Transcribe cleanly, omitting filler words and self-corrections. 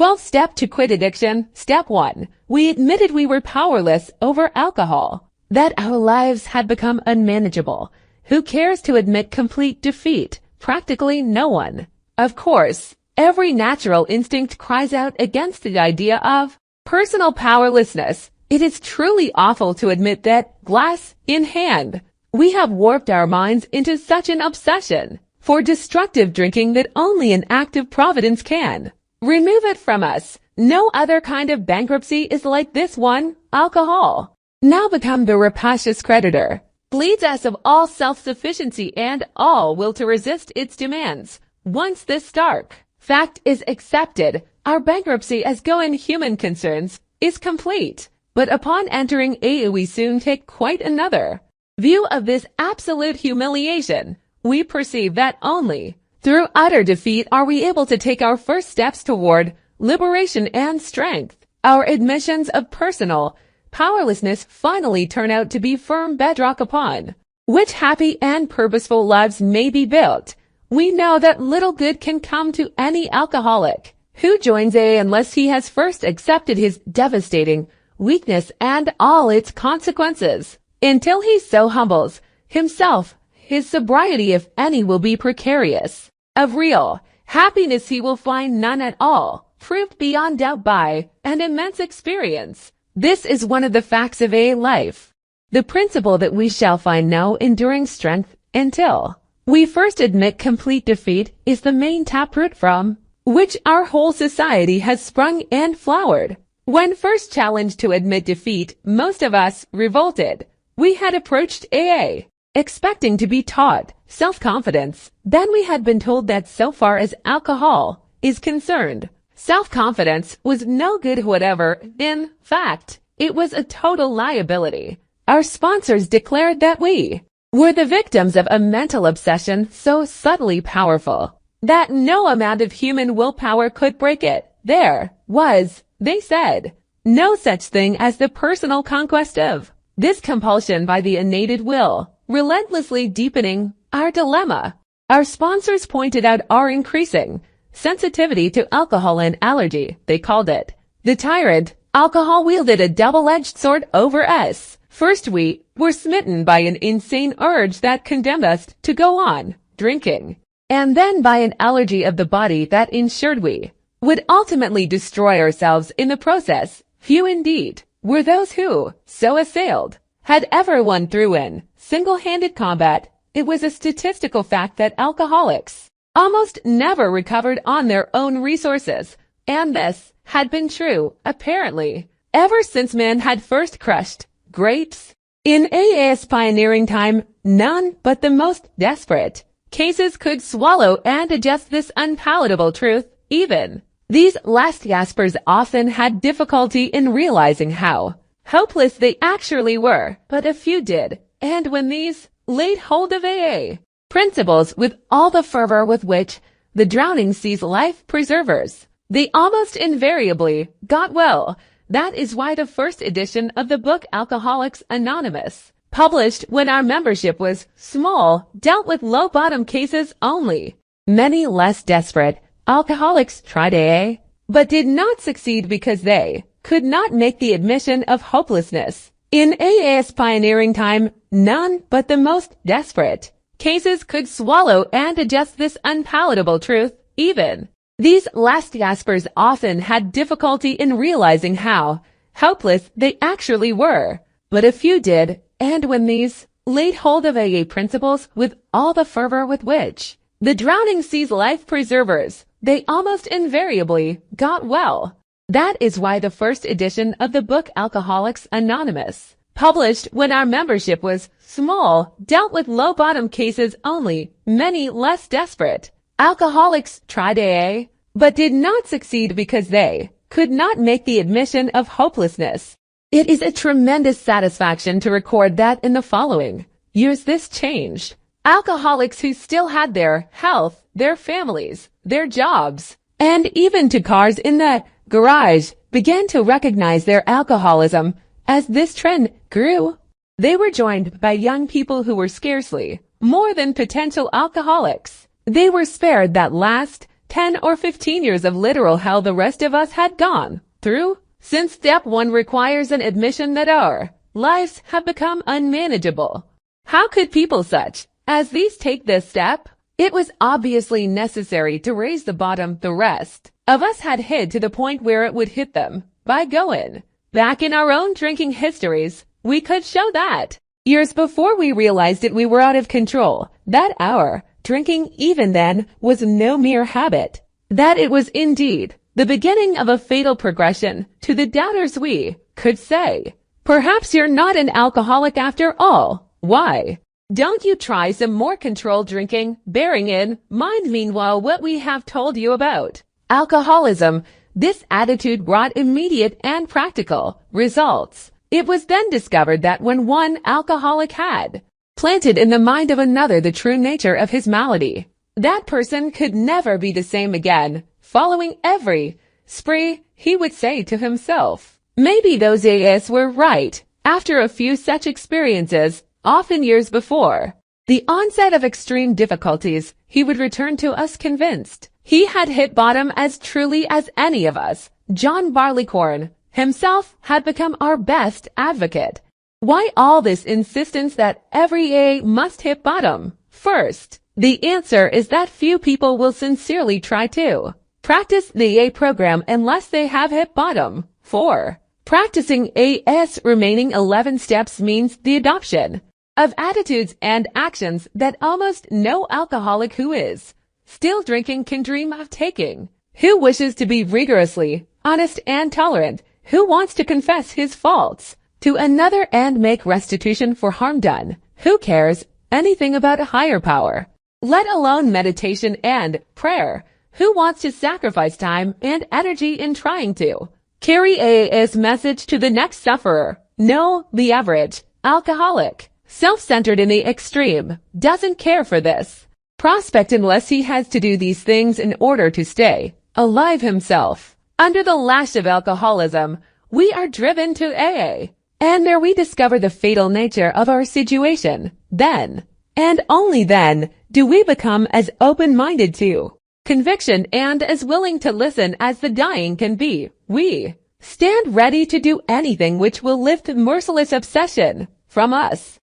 12-step to quit addiction. Step 1. We admitted we were powerless over alcohol, that our lives had become unmanageable. Who cares to admit complete defeat? Practically no one. Of course, every natural instinct cries out against the idea of personal powerlessness. It is truly awful to admit that, glass in hand, we have warped our minds into such an obsession for destructive drinking that only an act of providence can remove it from us. No other kind of bankruptcy is like this one. Alcohol, now become the rapacious creditor, bleeds us of all self-sufficiency and all will to resist its demands. Once this stark fact is accepted, our bankruptcy as going human concerns is complete. But upon entering AA, we soon take quite another view of this absolute humiliation. We perceive that only through utter defeat are we able to take our first steps toward liberation and strength. Our admissions of personal powerlessness finally turn out to be firm bedrock upon which happy and purposeful lives may be built. We know that little good can come to any alcoholic who joins AA unless he has first accepted his devastating weakness and all its consequences. Until he so humbles himself, his sobriety, if any, will be precarious. Of real happiness he will find none at all, proved beyond doubt by an immense experience. This is one of the facts of AA life. The principle that we shall find no enduring strength until we first admit complete defeat is the main taproot from which our whole society has sprung and flowered. When first challenged to admit defeat, most of us revolted. We had approached AA expecting to be taught self-confidence. Then we had been told that so far as alcohol is concerned, self-confidence was no good whatever. In fact, it was a total liability. Our sponsors declared that we were the victims of a mental obsession so subtly powerful that no amount of human willpower could break it. There was, they said, no such thing as the personal conquest of this compulsion by the innate will, relentlessly deepening our dilemma. Our sponsors pointed out our increasing sensitivity to alcohol and allergy, they called it. The tyrant, alcohol, wielded a double-edged sword over us. First, we were smitten by an insane urge that condemned us to go on drinking, and then by an allergy of the body that ensured we would ultimately destroy ourselves in the process. Few indeed were those who, so assailed, had ever won through in single-handed combat. It was a statistical fact that alcoholics almost never recovered on their own resources, and this had been true, apparently, ever since man had first crushed grapes. In AA's pioneering time, none but the most desperate cases could swallow and digest this unpalatable truth. Even these last gaspers often had difficulty in realizing how hopeless they actually were, but a few did, and when these laid hold of AA principles with all the fervor with which the drowning sees life preservers, they almost invariably got well. That is why the first edition of the book Alcoholics Anonymous, published when our membership was small, dealt with low-bottom cases only. Many less desperate alcoholics tried AA, but did not succeed because they could not make the admission of hopelessness. In AA's pioneering time, none but the most desperate cases could swallow and digest this unpalatable truth. Even these last gaspers often had difficulty in realizing how helpless they actually were, but a few did, and when these laid hold of AA principles with all the fervor with which the drowning sees life preservers, they almost invariably got well. That is why the first edition of the book Alcoholics Anonymous, published when our membership was small, dealt with low-bottom cases only. Many less desperate alcoholics tried AA, but did not succeed because they could not make the admission of hopelessness. It is a tremendous satisfaction to record that in the following years this changed. Alcoholics who still had their health, their families, their jobs, and even to cars in the garage began to recognize their alcoholism. As this trend grew, they were joined by young people who were scarcely more than potential alcoholics. They were spared that last 10 or 15 years of literal hell the rest of us had gone through, since step 1 requires an admission that our lives have become unmanageable. How could people such as these take this step? It was obviously necessary to raise the bottom the rest of us had hid to the point where it would hit them. By going back in our own drinking histories, we could show that years before we realized it, we were out of control, that our drinking even then was no mere habit, that it was indeed the beginning of a fatal progression. To the doubters we could say, perhaps you're not an alcoholic after all. Why don't you try some more controlled drinking, bearing in mind meanwhile what we have told you about alcoholism? This attitude brought immediate and practical results. It was then discovered that when one alcoholic had planted in the mind of another the true nature of his malady, that person could never be the same again. Following every spree, he would say to himself, maybe those AS were right. After a few such experiences, often years before the onset of extreme difficulties, he would return to us convinced he had hit bottom as truly as any of us. John Barleycorn himself had become our best advocate. Why all this insistence that every A must hit bottom first? The answer is that few people will sincerely try to practice the A program unless they have hit bottom. 4. Practicing AS remaining 11 steps means the adoption of attitudes and actions that almost no alcoholic who is still drinking can dream of taking, who wishes to be rigorously honest and tolerant, who wants to confess his faults to another and make restitution for harm done, who cares anything about a higher power, let alone meditation and prayer, who wants to sacrifice time and energy in trying to carry AA's message to the next sufferer. No, the average alcoholic, self-centered in the extreme, doesn't care for this prospect unless he has to do these things in order to stay alive himself. Under the lash of alcoholism, we are driven to AA, and there we discover the fatal nature of our situation. Then, and only then, do we become as open-minded to conviction and as willing to listen as the dying can be. We stand ready to do anything which will lift merciless obsession from us.